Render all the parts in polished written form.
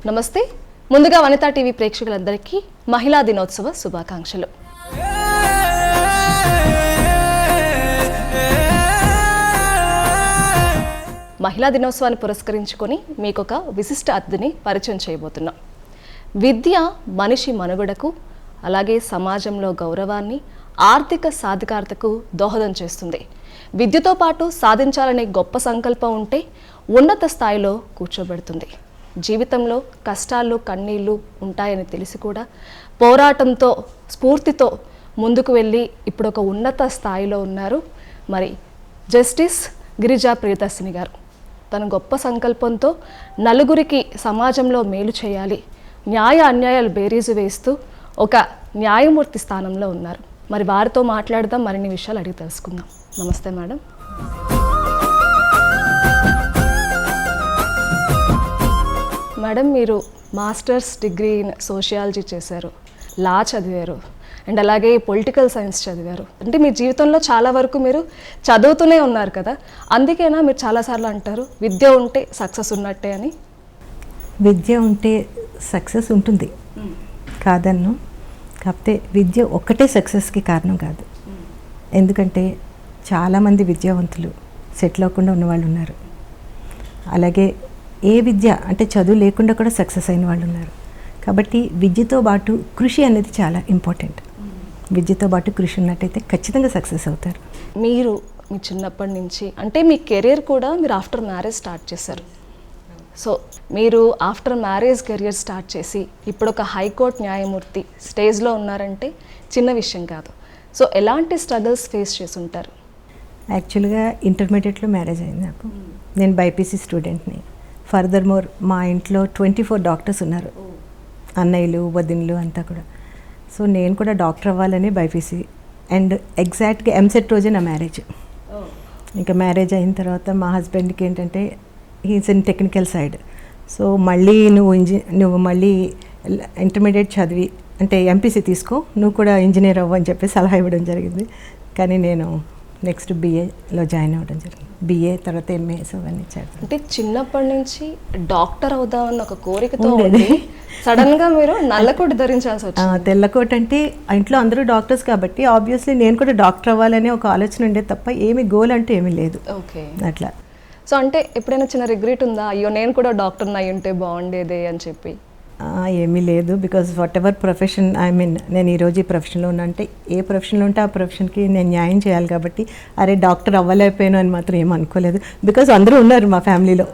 నమస్తే. ముందుగా వనితా టీవీ ప్రేక్షకులందరికీ మహిళా దినోత్సవ శుభాకాంక్షలు. మహిళా దినోత్సవాన్ని పురస్కరించుకొని మీకు ఒక విశిష్ట అతిథిని పరిచయం చేయబోతున్నాం. విద్య మనిషి మనుగడకు, అలాగే సమాజంలో గౌరవాన్ని, ఆర్థిక సాధికారతకు దోహదం చేస్తుంది. విద్యతో పాటు సాధించాలనే గొప్ప సంకల్పం ఉంటే ఉన్నత స్థాయిలో కూర్చోబెడుతుంది. జీవితంలో కష్టాలు కన్నీళ్ళు ఉంటాయని తెలిసి కూడా పోరాటంతో స్ఫూర్తితో ముందుకు వెళ్ళి ఇప్పుడు ఒక ఉన్నత స్థాయిలో ఉన్నారు మరి జస్టిస్ గిరిజా ప్రియదర్శిని గారు. తన గొప్ప సంకల్పంతో నలుగురికి సమాజంలో మేలు చేయాలి, న్యాయ అన్యాయాలు బేరీజు వేస్తూ ఒక న్యాయమూర్తి స్థానంలో ఉన్నారు. మరి వారితో మాట్లాడదాం, మరిన్ని విషయాలు అడిగి తెలుసుకుందాం. నమస్తే మేడం. మేడం, మీరు మాస్టర్స్ డిగ్రీ ఇన్ సోషియాలజీ చేశారు, లా చదివారు అండ్ అలాగే పొలిటికల్ సైన్స్ చదివారు. అంటే మీ జీవితంలో చాలా వరకు మీరు చదువుతూనే ఉన్నారు కదా, అందుకేనా మీరు చాలాసార్లు అంటారు విద్య ఉంటే సక్సెస్ ఉన్నట్టే అని? విద్య ఉంటే సక్సెస్ ఉంటుంది కాదన్ను, కాకపోతే విద్య ఒక్కటే సక్సెస్కి కారణం కాదు. ఎందుకంటే చాలామంది విద్యావంతులు సెటిల్ అవ్వకుండా ఉన్నవాళ్ళు ఉన్నారు. అలాగే ఏ విద్య అంటే చదువు లేకుండా కూడా సక్సెస్ అయిన వాళ్ళు ఉన్నారు. కాబట్టి విద్యతో పాటు కృషి అనేది చాలా ఇంపార్టెంట్. విద్యతో పాటు కృషి ఉన్నట్టయితే ఖచ్చితంగా సక్సెస్ అవుతారు. మీరు మీ చిన్నప్పటి నుంచి అంటే మీ కెరీర్ కూడా మీరు ఆఫ్టర్ మ్యారేజ్ స్టార్ట్ చేశారు. సో మీరు ఆఫ్టర్ మ్యారేజ్ కెరియర్ స్టార్ట్ చేసి ఇప్పుడు ఒక హైకోర్టు న్యాయమూర్తి స్టేజ్లో ఉన్నారంటే చిన్న విషయం కాదు. సో ఎలాంటి స్ట్రగుల్స్ ఫేస్ చేసి ఉంటారు? యాక్చువల్గా ఇంటర్మీడియట్లో మ్యారేజ్ అయింది నాకు. నేను బైపీసీ స్టూడెంట్ని. ఫర్దర్ మోర్ మా ఇంట్లో 24 డాక్టర్స్ ఉన్నారు, అన్నయ్యలు వదినలు అంతా కూడా. సో నేను కూడా డాక్టర్ అవ్వాలని బైపీసీ అండ్ ఎగ్జాక్ట్గా ఎంసెట్ రోజే నా మ్యారేజ్. ఇంకా మ్యారేజ్ అయిన తర్వాత మా హస్బెండ్కి ఏంటంటే he's in technical side. So మళ్ళీ నువ్వు మళ్ళీ ఇంటర్మీడియట్ చదివి అంటే ఎంపీసీ తీసుకో, నువ్వు కూడా ఇంజనీర్ అవ్వు అని చెప్పి సలహా ఇవ్వడం జరిగింది. కానీ నేను నెక్స్ట్ BAలో జాయిన్ అవ్వడం జరిగింది. BA తర్వాత MA అవన్నీ చేస్తాను. అంటే చిన్నప్పటి నుంచి డాక్టర్ అవుదామన్న ఒక కోరికతో సడన్గా మీరు నల్లకోట ధరించాల్సి వచ్చింది. తెల్లకోట అంటే ఇంట్లో అందరూ డాక్టర్స్ కాబట్టి ఆబ్వియస్లీ నేను కూడా డాక్టర్ అవ్వాలనే ఒక ఆలోచన ఉండేది తప్ప ఏమి గోల్ అంటూ ఏమీ లేదు. ఓకే, అట్లా. సో అంటే ఎప్పుడైనా చిన్న రిగ్రెట్ ఉందా, అయ్యో నేను కూడా డాక్టర్ని అయి ఉంటే బాగుండేదే అని చెప్పి? ఏమీ లేదు. బికాజ్ వాట్ ఎవర్ ప్రొఫెషన్ నేను ఈరోజు ఈ ప్రొఫెషన్లో ఉన్నా అంటే ఏ ప్రొఫెషన్లో ఉంటే ఆ ప్రొఫెషన్కి నేను న్యాయం చేయాలి కాబట్టి అరే డాక్టర్ అవ్వలేకపోయాను అని మాత్రం ఏం అనుకోలేదు. బికాజ్ అందరూ ఉన్నారు మా ఫ్యామిలీలో,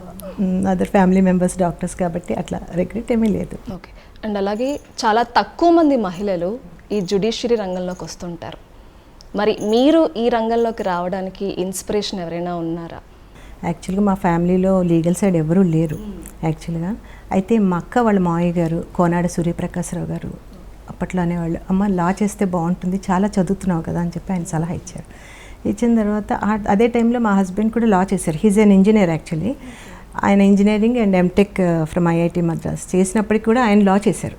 అదర్ ఫ్యామిలీ మెంబర్స్ డాక్టర్స్ కాబట్టి అట్లా రిగ్రెట్ ఏమీ లేదు. ఓకే. అండ్ అలాగే చాలా తక్కువ మంది మహిళలు ఈ జ్యుడిషియరీ రంగంలోకి వస్తుంటారు. మరి మీరు ఈ రంగంలోకి రావడానికి ఇన్స్పిరేషన్ ఎవరైనా ఉన్నారా? యాక్చువల్గా మా ఫ్యామిలీలో లీగల్ సైడ్ ఎవరూ లేరు యాక్చువల్గా. అయితే మా అక్క వాళ్ళ మావయ్య గారు కోనాడ సూర్యప్రకాశ్రావు గారు అప్పట్లో అనేవాళ్ళు, అమ్మ లా చేస్తే బాగుంటుంది, చాలా చదువుతున్నావు కదా అని చెప్పి ఆయన సలహా ఇచ్చారు. ఇచ్చిన తర్వాత అదే టైంలో మా హస్బెండ్ కూడా లా చేశారు. He's an engineer actually. ఆయన engineering and MTech from IIT Madras చేసినప్పటికీ కూడా ఆయన లా చేశారు.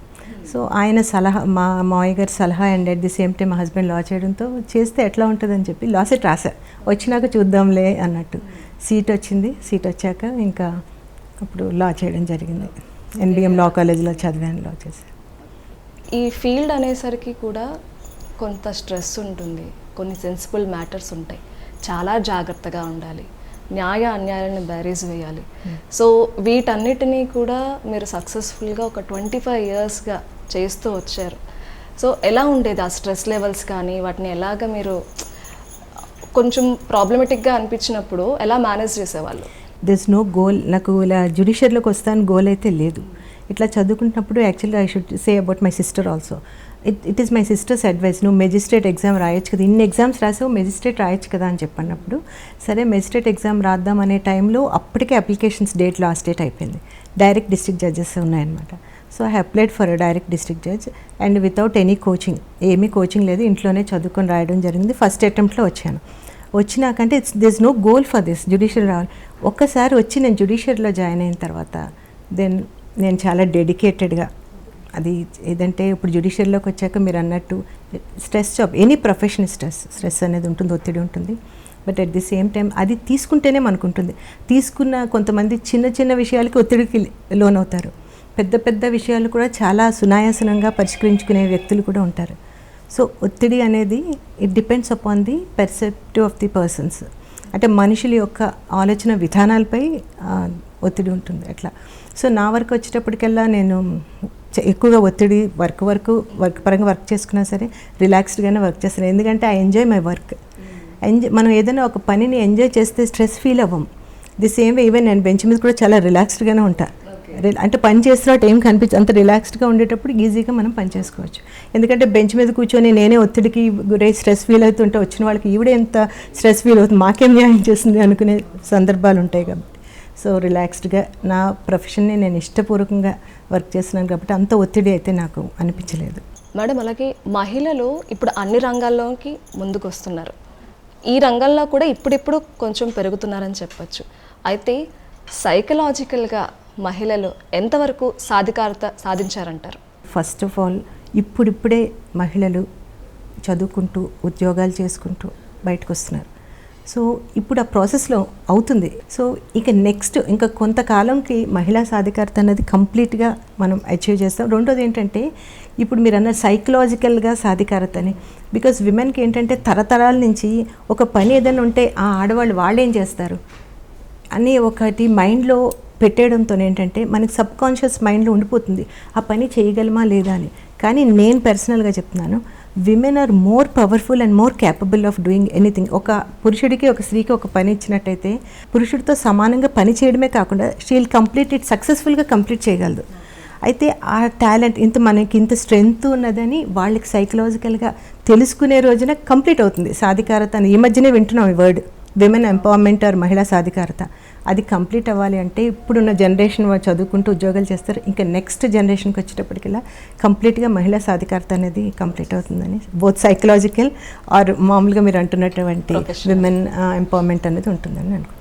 సో ఆయన సలహా, మా మావయ్య గారి సలహా and at the same time మా హస్బెండ్ లా చేయడంతో చేస్తే ఎట్లా ఉంటుందని చెప్పి లా సెట్ రాశారు. వచ్చినాక చూద్దాంలే అన్నట్టు సీట్ వచ్చింది. సీట్ వచ్చాక ఇంకా అప్పుడు లా చేయడం జరిగింది. NBM లా కాలేజ్లో చదివాను, లా చేశాను. ఈ ఫీల్డ్ అనేసరికి కూడా కొంత స్ట్రెస్ ఉంటుంది, కొన్ని సెన్సిబుల్ మ్యాటర్స్ ఉంటాయి, చాలా జాగ్రత్తగా ఉండాలి, న్యాయ అన్యాయాలను బేరీజ్ వేయాలి. సో వీటన్నిటినీ కూడా మీరు సక్సెస్ఫుల్గా ఒక 25 ఇయర్స్గా చేస్తూ వచ్చారు. సో ఎలా ఉండేది ఆ స్ట్రెస్ లెవెల్స్ కానీ, వాటిని ఎలాగ మీరు కొంచెం ప్రాబ్లమెటిక్గా అనిపించినప్పుడు ఎలా మేనేజ్ చేసేవాళ్ళు? This no goal. నాకు ఇలా జ్యుడిషియర్లోకి వస్తాను గోల్ అయితే లేదు. ఇట్లా చదువుకుంటున్నప్పుడు యాక్చువల్గా I should say about my sister also. It is my sisters advice, నువ్వు మెజిస్ట్రేట్ ఎగ్జామ్ రాయొచ్చు కదా, ఇన్ని ఎగ్జామ్స్ రాసావు, మెజిస్ట్రేట్ రాయొచ్చు కదా అని చెప్పినప్పుడు సరే మెజిస్ట్రేట్ ఎగ్జామ్ రాద్దాం అనే టైంలో అప్పటికే అప్లికేషన్స్ డేట్ లాస్ట్ డేట్ అయిపోయింది. డైరెక్ట్ డిస్ట్రిక్ట్ జడ్జెస్ ఉన్నాయన్నమాట. So I applied for direct district judge and without any coaching, ఏమీ కోచింగ్ లేదు, ఇంట్లోనే చదువుకొని రాయడం జరిగింది. ఫస్ట్ అటెంప్ట్లో వచ్చాను. వచ్చినాకంటే this no goal for this judiciary రావాలి. ఒక్కసారి వచ్చి నేను జ్యుడిషియరీలో జాయిన్ అయిన తర్వాత దెన్ నేను చాలా డెడికేటెడ్గా అది ఏదంటే ఇప్పుడు జ్యుడిషియరీలోకి వచ్చాక మీరు అన్నట్టు stress job, any profession stress అనేది ఉంటుంది, ఒత్తిడి ఉంటుంది. But at the same time అది తీసుకుంటేనే మనకు ఉంటుంది. తీసుకున్న కొంతమంది చిన్న చిన్న విషయాలకి ఒత్తిడికి లోనవుతారు. పెద్ద పెద్ద విషయాలు కూడా చాలా సునాయాసనంగా పరిష్కరించుకునే వ్యక్తులు కూడా ఉంటారు. సో ఒత్తిడి అనేది it depends upon the perceptive of the persons. అంటే మనుషుల యొక్క ఆలోచన విధానాలపై ఒత్తిడి ఉంటుంది అట్లా. సో నా వర్క్ వచ్చేటప్పటికల్లా నేను ఎక్కువగా ఒత్తిడి వర్క్ పరంగా వర్క్ చేసుకున్నా సరే రిలాక్స్డ్గానే వర్క్ చేస్తాను. ఎందుకంటే ఐ ఎంజాయ్ మై వర్క్. మనం ఏదైనా ఒక పనిని ఎంజాయ్ చేస్తే స్ట్రెస్ ఫీల్ అవ్వం. ది సేమ్ వే ఈవెన్ నేను బెంచ్ మీద కూడా చాలా రిలాక్స్డ్గానే ఉంటాను. అంటే పని చేస్తున్నట్టు ఏం కనిపించదు, అంత రిలాక్స్డ్గా ఉండేటప్పుడు ఈజీగా మనం పని చేసుకోవచ్చు. ఎందుకంటే బెంచ్ మీద కూర్చొని నేనే ఒత్తిడికి గురై స్ట్రెస్ ఫీల్ అవుతుంటే వచ్చిన వాళ్ళకి ఈవిడే ఎంత స్ట్రెస్ ఫీల్ అవుతుంది, మాకేం న్యాయం చేస్తుంది అనుకునే సందర్భాలు ఉంటాయి కాబట్టి సో రిలాక్స్డ్గా నా ప్రొఫెషన్ని నేను ఇష్టపూర్వకంగా వర్క్ చేస్తున్నాను కాబట్టి అంత ఒత్తిడి అయితే నాకు అనిపించలేదు. మేడం, అలాగే మహిళలు ఇప్పుడు అన్ని రంగాల్లోకి ముందుకు వస్తున్నారు. ఈ రంగంలో కూడా ఇప్పుడిప్పుడు కొంచెం పెరుగుతున్నారని చెప్పచ్చు. అయితే సైకలాజికల్గా మహిళలు ఎంతవరకు సాధికారత సాధించారంటారు? ఫస్ట్ ఆఫ్ ఆల్ ఇప్పుడిప్పుడే మహిళలు చదువుకుంటూ ఉద్యోగాలు చేసుకుంటూ బయటకు వస్తున్నారు. సో ఇప్పుడు ఆ ప్రాసెస్లో అవుతుంది. సో ఇక నెక్స్ట్ ఇంకా కొంతకాలంకి మహిళా సాధికారత అనేది కంప్లీట్గా మనం అచీవ్ చేస్తాం. రెండోది ఏంటంటే ఇప్పుడు మీరు అన్న సైకలాజికల్గా సాధికారత అని, బికాజ్ విమెన్కి ఏంటంటే తరతరాల నుంచి ఒక పని ఏదైనా ఉంటే ఆ ఆడవాళ్ళు వాళ్ళేం చేస్తారు అని ఒకటి మైండ్లో పెట్టేయడంతో ఏంటంటే మనకి సబ్ కాన్షియస్ మైండ్లో ఉండిపోతుంది ఆ పని చేయగలమా లేదా అని. కానీ నేను పర్సనల్గా చెప్తున్నాను, women are more powerful and more capable of doing anything. ఒక పురుషుడికి ఒక స్త్రీకి ఒక పని ఇచ్చినట్టయితే పురుషుడితో సమానంగా పని చేయడమే కాకుండా షీల్ కంప్లీట్ ఇట్ సక్సెస్ఫుల్గా కంప్లీట్ చేయగలదు. అయితే ఆ టాలెంట్ మనకి ఇంత స్ట్రెంగ్త్ ఉన్నదని వాళ్ళకి సైకలాజికల్గా తెలుసుకునే రోజున కంప్లీట్ అవుతుంది సాధికారత అని. ఈ మధ్యనే వింటున్నాం ఈ వర్డ్ విమెన్ ఎంపవర్మెంట్ ఆర్ మహిళా సాధికారత. అది కంప్లీట్ అవ్వాలి అంటే ఇప్పుడున్న జనరేషన్ వాళ్ళు చదువుకుంటూ ఉద్యోగాలు చేస్తారు. ఇంకా నెక్స్ట్ జనరేషన్కి వచ్చేటప్పటికల్లా కంప్లీట్గా మహిళా సాధికారత అనేది కంప్లీట్ అవుతుందని, బోత్ సైకలాజికల్ ఆర్ మామూలుగా మీరు అంటున్నటువంటి విమెన్ ఎంపవర్మెంట్ అనేది ఉంటుందని అనుకుంటున్నాను.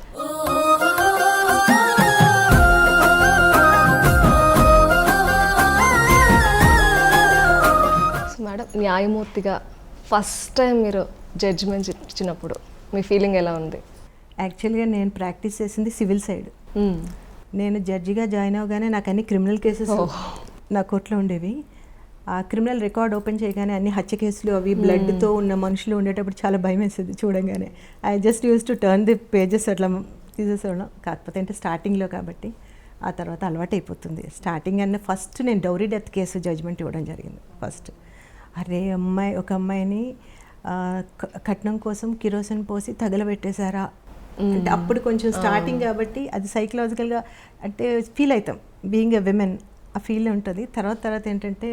మేడం, న్యాయమూర్తిగా ఫస్ట్ టైం మీరు జడ్జిమెంట్ ఇచ్చినప్పుడు మీ ఫీలింగ్ ఎలా ఉంది? యాక్చువల్గా నేను ప్రాక్టీస్ చేసింది సివిల్ సైడ్. నేను జడ్జిగా జాయిన్ అవగానే నాకు అన్ని క్రిమినల్ కేసెస్ నా కోర్టులో ఉండేవి. ఆ క్రిమినల్ రికార్డ్ ఓపెన్ చేయగానే అన్ని హత్య కేసులు అవి బ్లడ్తో ఉన్న మనుషులు ఉండేటప్పుడు చాలా భయం వేసేది చూడంగానే. I just use to turn the pages అట్లా తీసేసేవాళ్ళం. కాకపోతే అంటే స్టార్టింగ్లో కాబట్టి ఆ తర్వాత అలవాటు అయిపోతుంది. స్టార్టింగ్ అన్న ఫస్ట్ నేను డౌరీ డెత్ కేసు జడ్జ్మెంట్ ఇవ్వడం జరిగింది. ఫస్ట్ ఒక అమ్మాయిని కట్నం కోసం కిరోసిన్ పోసి తగలబెట్టేశారా అంటే అప్పుడు కొంచెం స్టార్టింగ్ కాబట్టి అది సైకలాజికల్గా అంటే ఫీల్ అవుతాం బీయింగ్ ఎ విమెన్, ఆ ఫీల్ ఉంటుంది. తర్వాత ఏంటంటే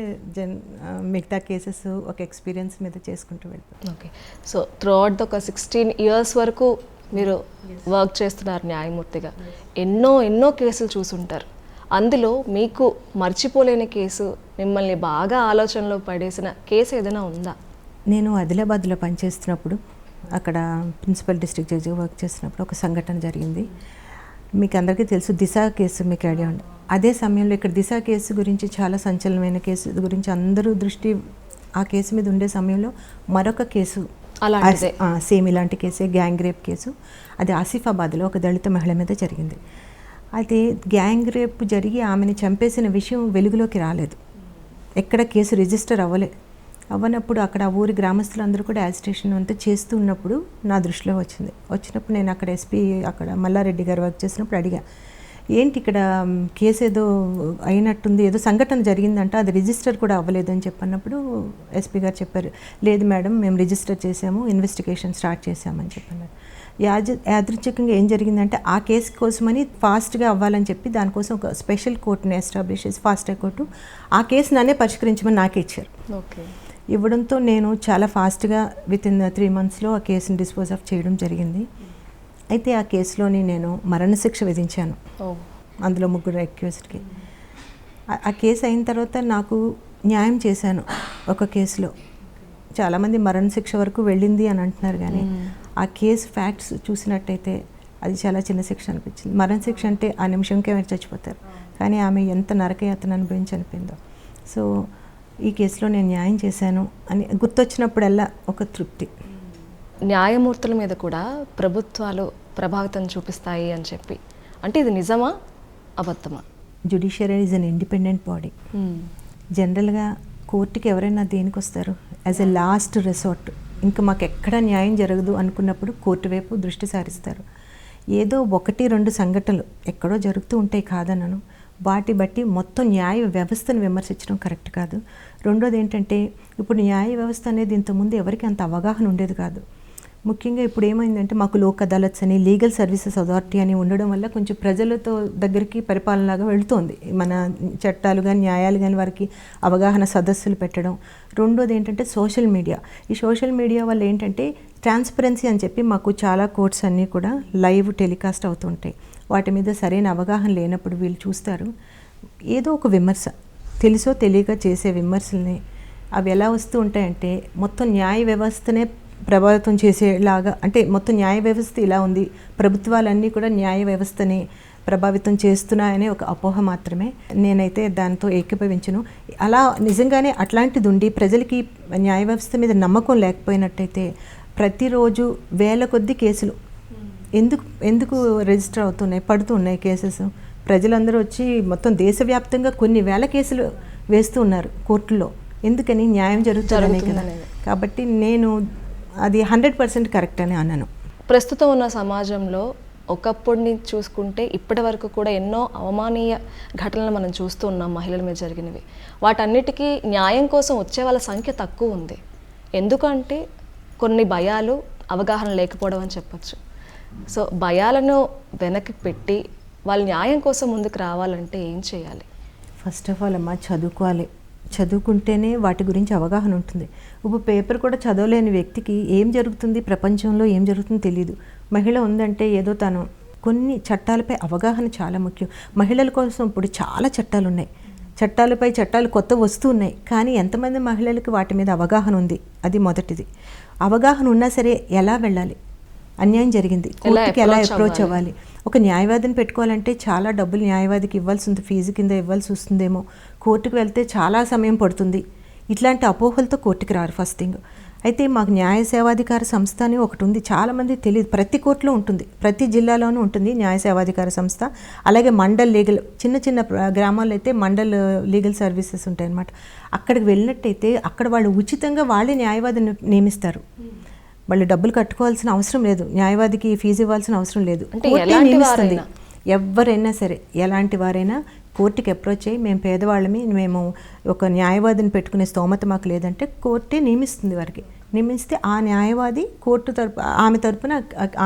మిగతా కేసెస్ ఒక ఎక్స్పీరియన్స్ మీద చేసుకుంటూ వెళ్తాం. ఓకే, సో త్రూ అవుట్ ఒక 16 years వరకు మీరు వర్క్ చేస్తున్నారు న్యాయమూర్తిగా. ఎన్నో కేసులు చూసుంటారు. అందులో మీకు మర్చిపోలేని కేసు, మిమ్మల్ని బాగా ఆలోచనలో పడేసిన కేసు ఏదైనా ఉందా? నేను ఆదిలాబాద్లో పనిచేస్తున్నప్పుడు అక్కడ ప్రిన్సిపల్ డిస్ట్రిక్ట్ జడ్జిగా వర్క్ చేస్తున్నప్పుడు ఒక సంఘటన జరిగింది. మీకు అందరికీ తెలుసు దిశ కేసు, మీకు ఐడియా ఉంది. అదే సమయంలో ఇక్కడ దిశ కేసు గురించి చాలా సంచలనమైన కేసు గురించి అందరూ దృష్టి ఆ కేసు మీద ఉండే సమయంలో మరొక కేసు సేమ్ ఇలాంటి కేసే, గ్యాంగ్ రేప్ కేసు. అది ఆసిఫాబాద్లో ఒక దళిత మహిళ మీద జరిగింది. అయితే గ్యాంగ్ రేప్ జరిగి ఆమెను చంపేసిన విషయం వెలుగులోకి రాలేదు. ఎక్కడ కేసు రిజిస్టర్ అవ్వనప్పుడు అక్కడ ఆ ఊరి గ్రామస్తులందరూ కూడా యాజిటేషన్ అంతా చేస్తూ ఉన్నప్పుడు నా దృష్టిలో వచ్చినప్పుడు నేను అక్కడ ఎస్పీ అక్కడ మల్లారెడ్డి గారు వర్క్ చేసినప్పుడు అడిగా, ఏంటి ఇక్కడ కేసు ఏదో అయినట్టుంది, ఏదో సంఘటన జరిగిందంట, అది రిజిస్టర్ కూడా అవ్వలేదు అని చెప్పన్నప్పుడు ఎస్పీ గారు చెప్పారు, లేదు మేడం మేము రిజిస్టర్ చేసాము, ఇన్వెస్టిగేషన్ స్టార్ట్ చేసామని చెప్పన్నారు. యాదృచ్ఛికంగా ఏం జరిగిందంటే ఆ కేసు కోసమని ఫాస్ట్గా అవ్వాలని చెప్పి దానికోసం ఒక స్పెషల్ కోర్టుని ఎస్టాబ్లిష్ చేసి ఫాస్ట్ ట్రాక్ కోర్టు ఆ కేసు నన్నే పరిష్కరించమని నాకే ఇచ్చారు. ఓకే, ఇవ్వడంతో నేను చాలా ఫాస్ట్గా వితిన్ 3 monthsలో ఆ కేసుని డిస్పోజ్ ఆఫ్ చేయడం జరిగింది. అయితే ఆ కేసులోని నేను మరణశిక్ష విధించాను అందులో 3 అక్యూజ్డ్కి. ఆ కేసు అయిన తర్వాత నాకు న్యాయం చేశాను. ఒక కేసులో చాలామంది మరణశిక్ష వరకు వెళ్ళింది అని అంటున్నారు, కానీ ఆ కేసు ఫ్యాక్ట్స్ చూసినట్టయితే అది చాలా చిన్న శిక్ష అనిపించింది. మరణశిక్ష అంటే ఆ నిమిషంకే చచ్చిపోతారు, కానీ ఆమె ఎంత నరకయాతన అనుభవించి చనిపోయిందో. సో ఈ కేసులో నేను న్యాయం చేశాను అని గుర్తొచ్చినప్పుడల్లా ఒక తృప్తి. న్యాయమూర్తుల మీద కూడా ప్రభుత్వాలు ప్రభావితం చూపిస్తాయి అని చెప్పి, అంటే ఇది నిజమా అబద్ధమా? Judiciary is an independent body. జనరల్గా కోర్టుకి ఎవరైనా దేనికి వస్తారు? As a last resort. ఇంకా మాకు ఎక్కడ న్యాయం జరగదు అనుకున్నప్పుడు కోర్టు వైపు దృష్టి సారిస్తారు. ఏదో 1-2 సంఘటనలు ఎక్కడో జరుగుతూ ఉంటాయి కాదన్నాను, వాటి బట్టి మొత్తం న్యాయ వ్యవస్థను విమర్శించడం కరెక్ట్ కాదు. రెండోది ఏంటంటే, ఇప్పుడు న్యాయ వ్యవస్థ అనేది ఇంతకుముందు ఎవరికి అంత అవగాహన ఉండేది కాదు. ముఖ్యంగా ఇప్పుడు ఏమైందంటే, మాకు లోక్ అదాలత్స్ అని, లీగల్ సర్వీసెస్ అథారిటీ అని ఉండడం వల్ల కొంచెం ప్రజలతో దగ్గరికి పరిపాలనలాగా వెళుతోంది. మన చట్టాలు కానీ న్యాయాలు కానీ వారికి అవగాహన సదస్సులు పెట్టడం. రెండోది ఏంటంటే సోషల్ మీడియా. ఈ సోషల్ మీడియా వల్ల ఏంటంటే ట్రాన్స్పరెన్సీ అని చెప్పి మాకు చాలా కోర్ట్స్ అన్నీ కూడా లైవ్ టెలికాస్ట్ అవుతుంటాయి. వాటి మీద సరైన అవగాహన లేనప్పుడు వీళ్ళు చూస్తారు, ఏదో ఒక విమర్శ తెలుసో తెలియక చేసే విమర్శల్ని అవి ఎలా వస్తూ ఉంటాయంటే మొత్తం న్యాయ వ్యవస్థనే ప్రభావితం చేసేలాగా, అంటే మొత్తం న్యాయ వ్యవస్థ ఇలా ఉంది, ప్రభుత్వాలన్నీ కూడా న్యాయ వ్యవస్థని ప్రభావితం చేస్తున్నాయనే ఒక అపోహ మాత్రమే. నేనైతే దాంతో ఏకీభవించను. అలా నిజంగానే అట్లాంటిది ఉండి ప్రజలకి న్యాయ వ్యవస్థ మీద నమ్మకం లేకపోయినట్టయితే ప్రతిరోజు వేల కొద్ది కేసులు ఎందుకు రిజిస్టర్ అవుతున్నాయి, పడుతున్నాయి కేసెస్. ప్రజలందరూ వచ్చి మొత్తం దేశవ్యాప్తంగా కొన్ని వేల కేసులు వేస్తూ ఉన్నారు కోర్టుల్లో. ఎందుకని? న్యాయం జరుగుతుందనే కదా. కాబట్టి నేను అది 100% కరెక్ట్ అని అన్నాను. ప్రస్తుతం ఉన్న సమాజంలో ఒకప్పుడుని చూసుకుంటే ఇప్పటి వరకు కూడా ఎన్నో అవమానీయ ఘటనలు మనం చూస్తూ ఉన్నాం మహిళల మీద జరిగినవి. వాటన్నిటికీ న్యాయం కోసం వచ్చే వాళ్ళ సంఖ్య తక్కువ ఉంది. ఎందుకంటే కొన్ని భయాలు, అవగాహన లేకపోవడం అని చెప్పచ్చు. సో భయాలను వెనక్కి పెట్టి వాళ్ళు న్యాయం కోసం ముందుకు రావాలంటే ఏం చేయాలి? ఫస్ట్ ఆఫ్ ఆల్ అమ్మ, చదువుకుంటేనే వాటి గురించి అవగాహన ఉంటుంది. ఇప్పుడు పేపర్ కూడా చదవలేని వ్యక్తికి ఏం జరుగుతుంది, ప్రపంచంలో ఏం జరుగుతుందో తెలియదు. మహిళ ఉందంటే ఏదో తను కొన్ని చట్టాలపై అవగాహన చాలా ముఖ్యం. మహిళల కోసం ఇప్పుడు చాలా చట్టాలు ఉన్నాయి, చట్టాలపై చట్టాలు కొత్త వస్తున్నాయి. కానీ ఎంతమంది మహిళలకు వాటి మీద అవగాహన ఉంది? అది మొదటిది. అవగాహన ఉన్నా సరే ఎలా వెళ్ళాలి, అన్యాయం జరిగింది కోర్టుకి ఎలా అప్రోచ్ అవ్వాలి. ఒక న్యాయవాదిని పెట్టుకోవాలంటే చాలా డబ్బులు న్యాయవాదికి ఇవ్వాల్సి ఉంది, ఫీజు కింద ఇవ్వాల్సి వస్తుందేమో. కోర్టుకు వెళ్తే చాలా సమయం పడుతుంది. ఇట్లాంటి అపోహలతో కోర్టుకి రారు ఫస్ట్ థింగ్. అయితే మాకు న్యాయ సేవాధికార సంస్థ అని ఒకటి ఉంది, చాలామంది తెలియదు. ప్రతి కోర్టులో ఉంటుంది, ప్రతి జిల్లాలోనూ ఉంటుంది న్యాయ సేవాధికార సంస్థ. అలాగే మండల్ లీగల్, చిన్న గ్రామాల్లో అయితే మండల్ లీగల్ సర్వీసెస్ ఉంటాయి అన్నమాట. అక్కడికి వెళ్ళినట్టయితే అక్కడ వాళ్ళు ఉచితంగా వాళ్ళే న్యాయవాదిని నియమిస్తారు. వాళ్ళు డబ్బులు కట్టుకోవాల్సిన అవసరం లేదు, న్యాయవాదికి ఫీజు ఇవ్వాల్సిన అవసరం లేదు. నియమిస్తుంది. ఎవరైనా సరే, ఎలాంటి వారైనా కోర్టుకి అప్రోచ్ అయ్యి మేము పేదవాళ్ళమి, మేము ఒక న్యాయవాదిని పెట్టుకునే స్తోమత మాకు లేదంటే కోర్టే నియమిస్తుంది. వారికి నియమిస్తే ఆ న్యాయవాది కోర్టు తరపు ఆమె తరపున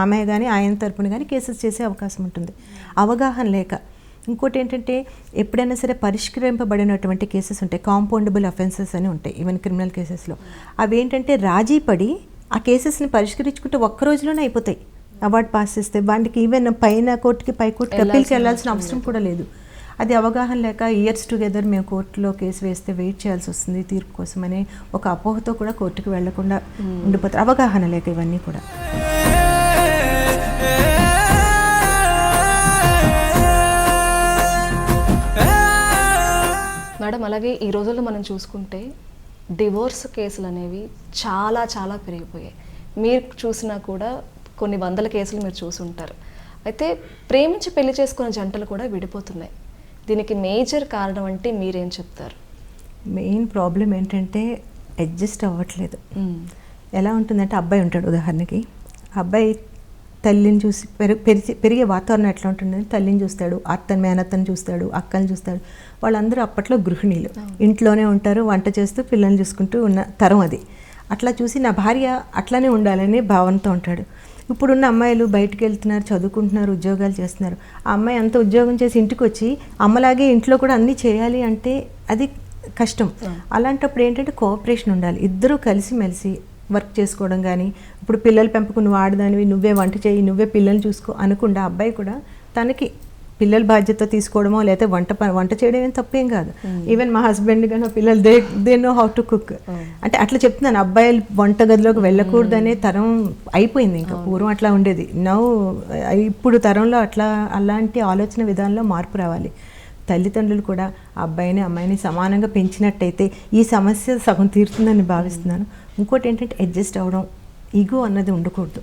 ఆమె కానీ ఆయన తరపున కానీ కేసెస్ చేసే అవకాశం ఉంటుంది. అవగాహన లేక ఇంకోటి ఏంటంటే, ఎప్పుడైనా సరే పరిష్కరింపబడినటువంటి కేసెస్ ఉంటాయి, కాంపౌండబుల్ అఫెన్సెస్ అని ఉంటాయి ఈవెన్ క్రిమినల్ కేసెస్లో. అవి ఏంటంటే రాజీ పడి ఆ కేసెస్ని పరిష్కరించుకుంటే ఒక్క రోజులోనే అయిపోతాయి. అవార్డు పాస్ చేస్తే వాటికి ఈవెన్ పైన కోర్టుకి పై కోర్టుకి అప్పీల్కి వెళ్ళాల్సిన అవసరం కూడా లేదు. అది అవగాహన లేక ఇయర్స్ టుగెదర్ మేము కోర్టులో కేసు వేస్తే వెయిట్ చేయాల్సి వస్తుంది తీర్పు కోసం అనే ఒక అపోహతో కూడా కోర్టుకు వెళ్లకుండా ఉండిపోతారు. అవగాహన లేక ఇవన్నీ కూడా. మేడం, అలాగే ఈ రోజుల్లో మనం చూసుకుంటే డివోర్స్ కేసులు అనేవి చాలా చాలా పెరిగిపోయాయి. మీరు చూసినా కూడా కొన్ని వందల కేసులు మీరు చూసుంటారు. అయితే ప్రేమించి పెళ్లి చేసుకున్న జంటలు కూడా విడిపోతున్నాయి. దీనికి మేజర్ కారణం అంటే మీరేం చెప్తారు? మెయిన్ ప్రాబ్లం ఏంటంటే అడ్జస్ట్ అవ్వట్లేదు. ఎలా ఉంటుందంటే, అబ్బాయి ఉంటాడు ఉదాహరణకి, అబ్బాయి తల్లిని చూసి పెరిగే వాతావరణం ఎట్లా ఉంటుందని తల్లిని చూస్తాడు, అత్తని మేనత్తని చూస్తాడు, అక్కని చూస్తాడు. వాళ్ళందరూ అప్పట్లో గృహిణీలు, ఇంట్లోనే ఉంటారు, వంట చేస్తూ పిల్లల్ని చూసుకుంటూ ఉన్న తరం అది. అట్లా చూసి నా భార్య అట్లానే ఉండాలనే భావనతో ఉంటాడు. ఇప్పుడున్న అమ్మాయిలు బయటకు వెళ్తున్నారు, చదువుకుంటున్నారు, ఉద్యోగాలు చేస్తున్నారు. ఆ అమ్మాయి అంత ఉద్యోగం చేసి ఇంటికి వచ్చి అమ్మలాగే ఇంట్లో కూడా అన్నీ చేయాలి అంటే అది కష్టం. అలాంటప్పుడు ఏంటంటే కోఆపరేషన్ ఉండాలి, ఇద్దరూ కలిసిమెలిసి వర్క్ చేసుకోవడం. కానీ ఇప్పుడు పిల్లల పెంపకం నువ్వు ఆడదానివి, నువ్వే వంట చేయి, నువ్వే పిల్లల్ని చూసుకో అనకుండా అబ్బాయి కూడా తనకి పిల్లల బాధ్యత తీసుకోవడమో లేకపోతే వంట చేయడం ఏం తప్పేం కాదు. ఈవెన్ మా హస్బెండ్ కానీ పిల్లలు they know how to cook. అంటే అట్లా చెప్తున్నాను, అబ్బాయిలు వంట గదిలోకి వెళ్ళకూడదనే తరం అయిపోయింది. ఇంకా పూర్వం అట్లా ఉండేది. ఇప్పుడు తరంలో అలాంటి ఆలోచన విధానంలో మార్పు రావాలి. తల్లిదండ్రులు కూడా అబ్బాయిని అమ్మాయిని సమానంగా పెంచినట్టయితే ఈ సమస్య సగం తీరుతుందని భావిస్తున్నాను. ఇంకోటి ఏంటంటే అడ్జస్ట్ అవ్వడం, ఈగో అన్నది ఉండకూడదు.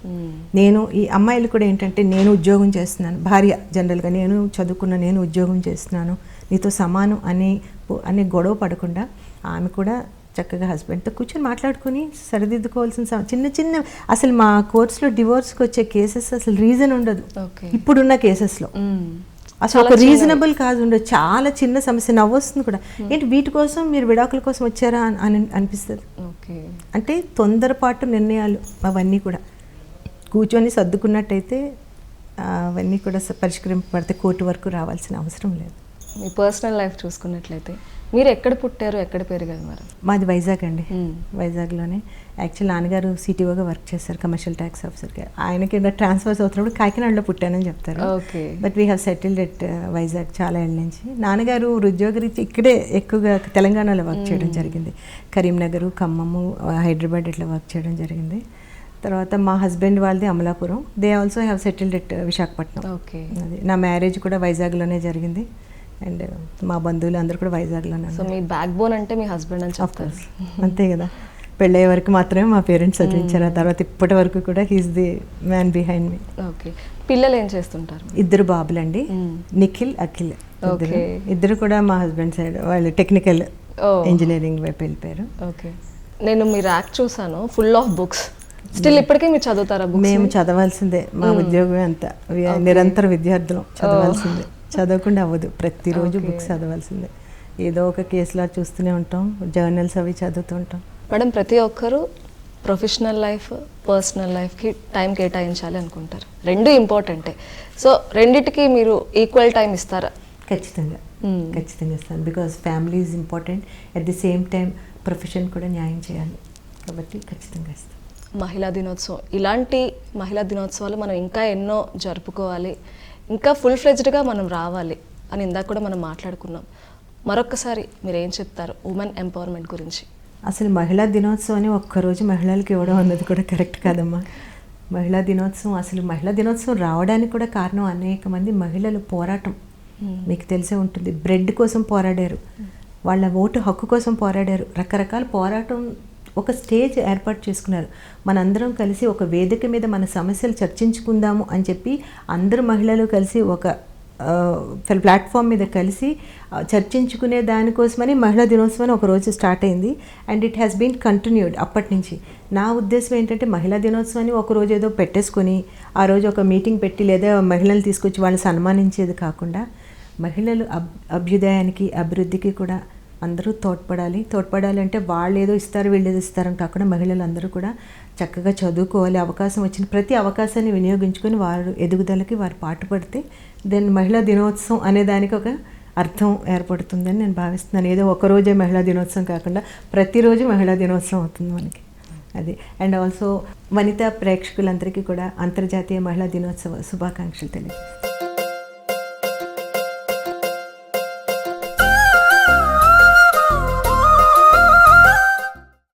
నేను ఈ అమ్మాయిలు కూడా ఏంటంటే నేను ఉద్యోగం చేస్తున్నాను, భార్య జనరల్గా నేను చదువుకున్న, నేను ఉద్యోగం చేస్తున్నాను, నీతో సమానం అనే గొడవ పడకుండా ఆమె కూడా చక్కగా హస్బెండ్తో కూర్చొని మాట్లాడుకుని సరిదిద్దుకోవాల్సిన చిన్న చిన్న అసలు మా కోర్సులో డివోర్స్కి వచ్చే కేసెస్ అసలు రీజన్ ఉండదు ఇప్పుడున్న కేసెస్లో. అసలు ఒక రీజనబుల్ కాదు ఉండదు, చాలా చిన్న సమస్య, నవ్వొస్తుంది కూడా. ఏంటి వీటి కోసం మీరు విడాకుల కోసం వచ్చారా అని అనిపిస్తుంది. అంటే తొందరపాటు నిర్ణయాలు అవన్నీ కూడా కూర్చొని సర్దుకున్నట్టయితే అవన్నీ కూడా పరిష్కరింపబడితే కోర్టు వరకు రావాల్సిన అవసరం లేదు. మీ పర్సనల్ లైఫ్ చూసుకున్నట్లయితే మీరు ఎక్కడ పుట్టారు, ఎక్కడ పెరిగారు? మరి మాది వైజాగ్ అండి. వైజాగ్లోనే యాక్చువల్ నాన్నగారు సిటీఓగా వర్క్ చేశారు, కమర్షియల్ ట్యాక్స్ ఆఫీసర్గా. ఆయనకి ట్రాన్స్ఫర్స్ అవుతున్నప్పుడు కాకినాడలో పుట్టానని చెప్తారు. But we have settled at Vizag చాలా ఏళ్ళ నుంచి. నాన్నగారు ఉద్యోగరీత్యా ఇక్కడే ఎక్కువగా తెలంగాణలో వర్క్ చేయడం జరిగింది. కరీంనగర్, ఖమ్మము, హైదరాబాద్ ఇట్లా వర్క్ చేయడం జరిగింది. తర్వాత మా హస్బెండ్ వాళ్ళది Amalapuram. They also have settled at Visakhapatnam. అది నా మ్యారేజ్ కూడా వైజాగ్లోనే జరిగింది. అండ్ మా బంధువులు అందరూ కూడా వైజాగ్లోనే. సో మీ బ్యాక్ బోన్ అంటే మీ హస్బెండ్ అని చెప్తారు. అంతే కదా, పెళ్ళయ్యే వరకు మాత్రమే మా పేరెంట్స్ చదివించారు. ఆ తర్వాత ఇప్పటి వరకు కూడా he's the man behind me. Okay. పిల్లలు ఏం చేస్తుంటారు? 2 బాబులండి, నిఖిల్, అఖిల్. ఇద్దరు కూడా మా హస్బెండ్ సైడ్, వాళ్ళు టెక్నికల్ ఇంజనీరింగ్ వైపు వెళ్ళిపోయారు. ఓకే. నేను మీ ర్యాక్ చూసాను, ఫుల్ ఆఫ్ బుక్స్. స్టిల్ ఇప్పటికే మీరు చదువుతారా? మేము చదవాల్సిందే, మా ఉద్యోగం అంతా నిరంతర విద్యార్థులు, చదవాల్సిందే, చదవకుండా అవ్వదు. ప్రతిరోజు బుక్స్ చదవాల్సిందే. ఏదో ఒక కేసులా చూస్తూనే ఉంటాం, జర్నల్స్ అవి చదువుతూ ఉంటాం. మేడం, ప్రతి ఒక్కరు ప్రొఫెషనల్ లైఫ్, పర్సనల్ లైఫ్కి టైం కేటాయించాలి అనుకుంటారు. రెండు ఇంపార్టెంటే. సో రెండిటికి మీరు ఈక్వల్ టైం ఇస్తారా? ఖచ్చితంగా ఇస్తాను. Because family is important, at the same time profession కూడా న్యాయం చేయాలి కాబట్టి ఖచ్చితంగా ఇస్తాను. మహిళా దినోత్సవం, ఇలాంటి మహిళా దినోత్సవాలు మనం ఇంకా ఎన్నో జరుపుకోవాలి, ఇంకా ఫుల్ ఫ్లెడ్జ్డ్గా మనం రావాలి అని ఇందాక కూడా మనం మాట్లాడుకున్నాం. మరొక్కసారి మీరు ఏం చెప్తారు ఉమెన్ ఎంపవర్మెంట్ గురించి? అసలు మహిళా దినోత్సవం అని ఒక్కరోజు మహిళలకు ఇవ్వడం అన్నది కూడా కరెక్ట్ కాదమ్మా. మహిళా దినోత్సవం రావడానికి కూడా కారణం అనేక మంది మహిళలు పోరాటం. మీకు తెలిసే ఉంటుంది, బ్రెడ్ కోసం పోరాడారు, వాళ్ళ ఓటు హక్కు కోసం పోరాడారు, రకరకాల పోరాటం. ఒక స్టేజ్ ఏర్పాటు చేసుకున్నారు. మనందరం కలిసి ఒక వేదిక మీద మన సమస్యలు చర్చించుకుందాము అని చెప్పి అందరు మహిళలు కలిసి ఒక ప్లాట్ఫామ్ మీద కలిసి చర్చించుకునే దానికోసమని మహిళా దినోత్సవం ఒక రోజు స్టార్ట్ అయింది. And it has been continued అప్పటి నుంచి. నా ఉద్దేశం ఏంటంటే మహిళా దినోత్సవాన్ని ఒక రోజు ఏదో పెట్టేసుకొని ఆ రోజు ఒక మీటింగ్ పెట్టి లేదా మహిళలు తీసుకొచ్చి వాళ్ళని సన్మానించేది కాకుండా మహిళలు అభ్యుదయానికి, అభివృద్ధికి కూడా అందరూ తోడ్పడాలి అంటే వాళ్ళు ఏదో ఇస్తారు వీళ్ళు ఏదో ఇస్తారని కాకుండా మహిళలు అందరూ కూడా చక్కగా చదువుకోవాలి. అవకాశం వచ్చిన ప్రతి అవకాశాన్ని వినియోగించుకొని వారు ఎదుగుదలకి వారు పాటుపడితే దెన్ మహిళా దినోత్సవం అనే దానికి ఒక అర్థం ఏర్పడుతుందని నేను భావిస్తున్నాను. ఏదో ఒకరోజే మహిళా దినోత్సవం కాకుండా ప్రతిరోజు మహిళా దినోత్సవం అవుతుంది మనకి. అది. అండ్ ఆల్సో వనితా ప్రేక్షకులందరికీ కూడా అంతర్జాతీయ మహిళా దినోత్సవ శుభాకాంక్షలు తెలియజేస్తాను.